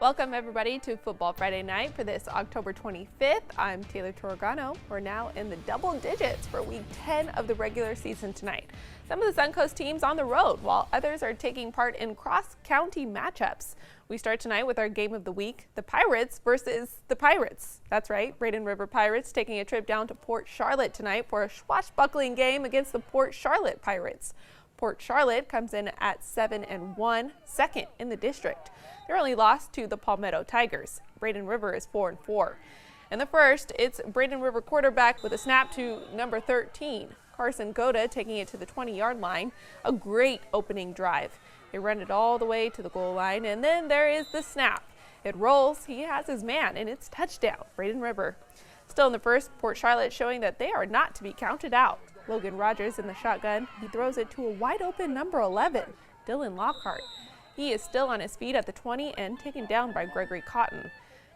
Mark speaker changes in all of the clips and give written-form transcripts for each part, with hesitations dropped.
Speaker 1: Welcome everybody to Football Friday Night for this October 25th. I'm Taylor Torregano. We're now in the double digits for week 10 of the regular season tonight. Some of the Suncoast teams on the road, while others are taking part in cross-county matchups. We start tonight with our game of the week, the Pirates versus the Pirates. That's right, Braden River Pirates taking a trip down to Port Charlotte tonight for a swashbuckling game against the Port Charlotte Pirates. Port Charlotte comes in at 7-1, second in the district. Their only loss to the Palmetto Tigers. Braden River is 4-4. In the first, it's Braden River quarterback with a snap to number 13. Carson Goda taking it to the 20-yard line. A great opening drive. They run it all the way to the goal line, and then there is the snap. It rolls, he has his man, and it's touchdown, Braden River. Still in the first, Port Charlotte showing that they are not to be counted out. Logan Rogers in the shotgun. He throws it to a wide-open number 11, Dylan Lockhart. He is still on his feet at the 20 and taken down by Gregory Cotton.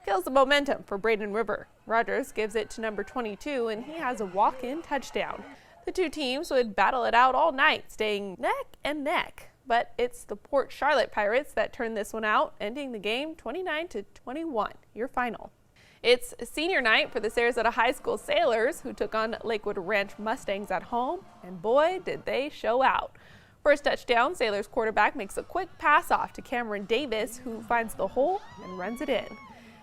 Speaker 1: Kills the momentum for Braden River. Rogers gives it to number 22, and he has a walk-in touchdown. The two teams would battle it out all night, staying neck and neck. But it's the Port Charlotte Pirates that turn this one out, ending the game 29-21, your final. It's senior night for the Sarasota High School Sailors, who took on Lakewood Ranch Mustangs at home, and boy, did they show out. First touchdown, Sailors quarterback makes a quick pass off to Cameron Davis, who finds the hole and runs it in.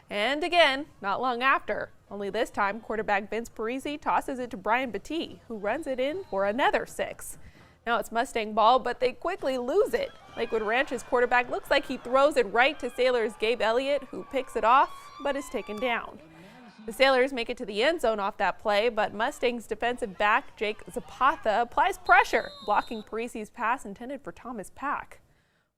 Speaker 1: And again, not long after, only this time quarterback Vince Parisi tosses it to Brian Battie, who runs it in for another 6. Now it's Mustang ball, but they quickly lose it. Lakewood Ranch's quarterback looks like he throws it right to Sailors' Gabe Elliott, who picks it off, but is taken down. The Sailors make it to the end zone off that play, but Mustangs defensive back Jake Zapata applies pressure, blocking Parisi's pass intended for Thomas Pack.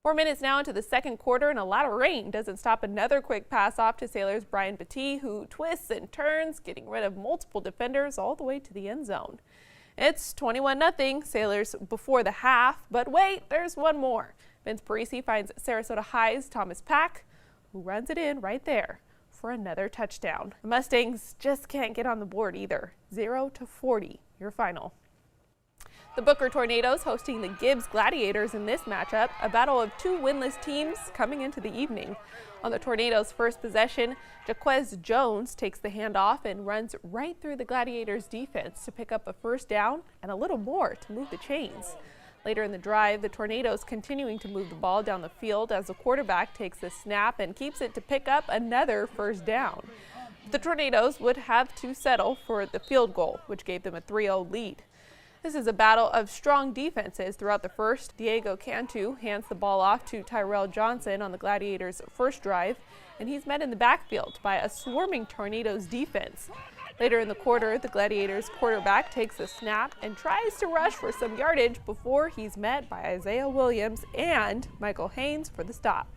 Speaker 1: 4 minutes now into the second quarter, and a lot of rain doesn't stop another quick pass off to Sailors' Brian Battie, who twists and turns, getting rid of multiple defenders all the way to the end zone. It's 21-0 Sailors before the half, but wait, there's one more. Vince Parisi finds Sarasota High's Thomas Pack, who runs it in right there for another touchdown. The Mustangs just can't get on the board either. 0-40, your final. The Booker Tornadoes hosting the Gibbs Gladiators in this matchup, a battle of two winless teams coming into the evening. On the Tornadoes' first possession, Jaquez Jones takes the handoff and runs right through the Gladiators' defense to pick up a first down and a little more to move the chains. Later in the drive, the Tornadoes continuing to move the ball down the field as the quarterback takes the snap and keeps it to pick up another first down. The Tornadoes would have to settle for the field goal, which gave them a 3-0 lead. This is a battle of strong defenses throughout the first. Diego Cantu hands the ball off to Tyrell Johnson on the Gladiators' first drive, and he's met in the backfield by a swarming Tornadoes defense. Later in the quarter, the Gladiators' quarterback takes a snap and tries to rush for some yardage before he's met by Isaiah Williams and Michael Haynes for the stop.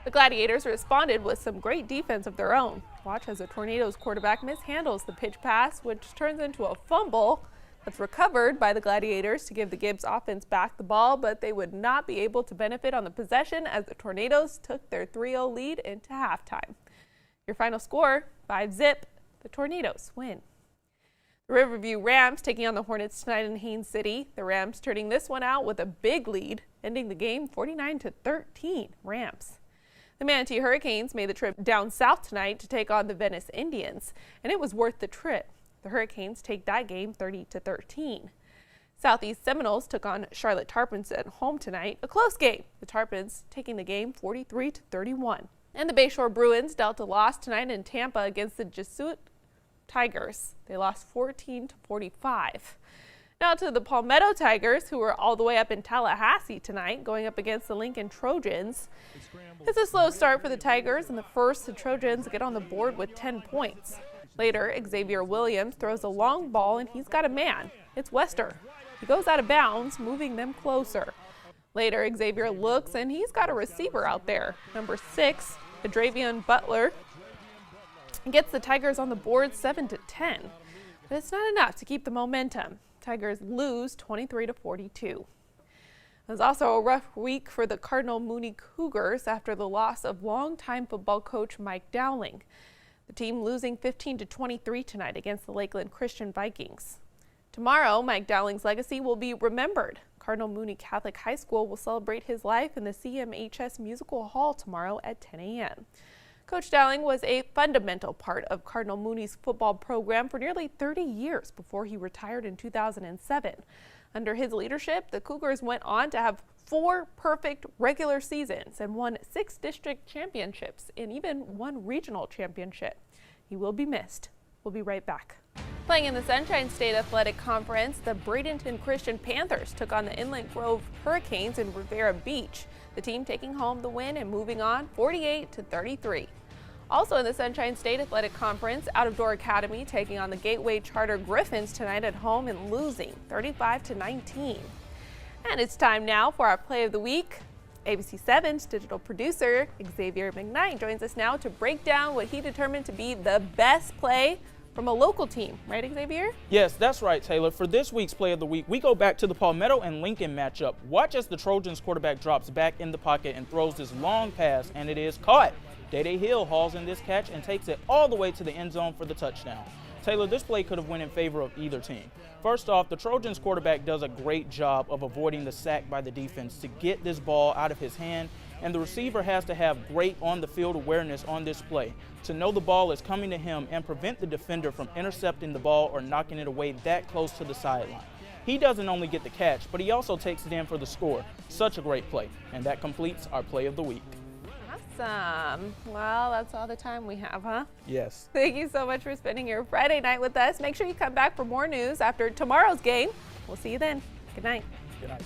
Speaker 1: The Gladiators responded with some great defense of their own. Watch as the Tornadoes' quarterback mishandles the pitch pass, which turns into a fumble that's recovered by the Gladiators to give the Gibbs offense back the ball, but they would not be able to benefit on the possession as the Tornadoes took their 3-0 lead into halftime. Your final score, 5-0. The Tornadoes win. The Riverview Rams taking on the Hornets tonight in Haines City. The Rams turning this one out with a big lead, ending the game 49-13 Rams. The Manatee Hurricanes made the trip down south tonight to take on the Venice Indians, and it was worth the trip. The Hurricanes take that game 30-13. Southeast Seminoles took on Charlotte Tarpons at home tonight, a close game. The Tarpons taking the game 43-31. And the Bayshore Bruins dealt a loss tonight in Tampa against the Jesuit Tigers. They lost 14-45. Now to the Palmetto Tigers, who are all the way up in Tallahassee tonight, going up against the Lincoln Trojans. It's a slow start for the Tigers. In the first, the Trojans get on the board with 10 points. Later, Xavier Williams throws a long ball, and he's got a man. It's Wester. He goes out of bounds, moving them closer. Later, Xavier looks, and he's got a receiver out there. Number 6, Adravian Butler, gets the Tigers on the board 7-10. But it's not enough to keep the momentum. Tigers lose 23-42. It was also a rough week for the Cardinal Mooney Cougars after the loss of longtime football coach Mike Dowling. The team losing 15-23 tonight against the Lakeland Christian Vikings. Tomorrow, Mike Dowling's legacy will be remembered. Cardinal Mooney Catholic High School will celebrate his life in the CMHS Musical Hall tomorrow at 10 a.m. Coach Dowling was a fundamental part of Cardinal Mooney's football program for nearly 30 years before he retired in 2007. Under his leadership, the Cougars went on to have 4 perfect regular seasons and won 6 district championships and even 1 regional championship. He will be missed. We'll be right back. Playing in the Sunshine State Athletic Conference, the Bradenton Christian Panthers took on the Inlet Grove Hurricanes in Rivera Beach. The team taking home the win and moving on 48-33. Also in the Sunshine State Athletic Conference, Out of Door Academy taking on the Gateway Charter Griffins tonight at home and losing 35-19. And it's time now for our play of the week. ABC 7's digital producer Xavier McKnight joins us now to break down what he determined to be the best play from a local team. Right, Xavier?
Speaker 2: Yes, that's right, Taylor. For this week's play of the week, we go back to the Palmetto and Lincoln matchup. Watch as the Trojans quarterback drops back in the pocket and throws this long pass, and it is caught. Day-Day Hill hauls in this catch and takes it all the way to the end zone for the touchdown. Taylor, this play could have went in favor of either team. First off, the Trojans quarterback does a great job of avoiding the sack by the defense to get this ball out of his hand, and the receiver has to have great on-the-field awareness on this play to know the ball is coming to him and prevent the defender from intercepting the ball or knocking it away that close to the sideline. He doesn't only get the catch, but he also takes it in for the score. Such a great play, and that completes our play of the week.
Speaker 1: Awesome. Well, that's all the time we have, huh?
Speaker 2: Yes.
Speaker 1: Thank you so much for spending your Friday night with us. Make sure you come back for more news after tomorrow's game. We'll see you then. Good night.
Speaker 2: Good night.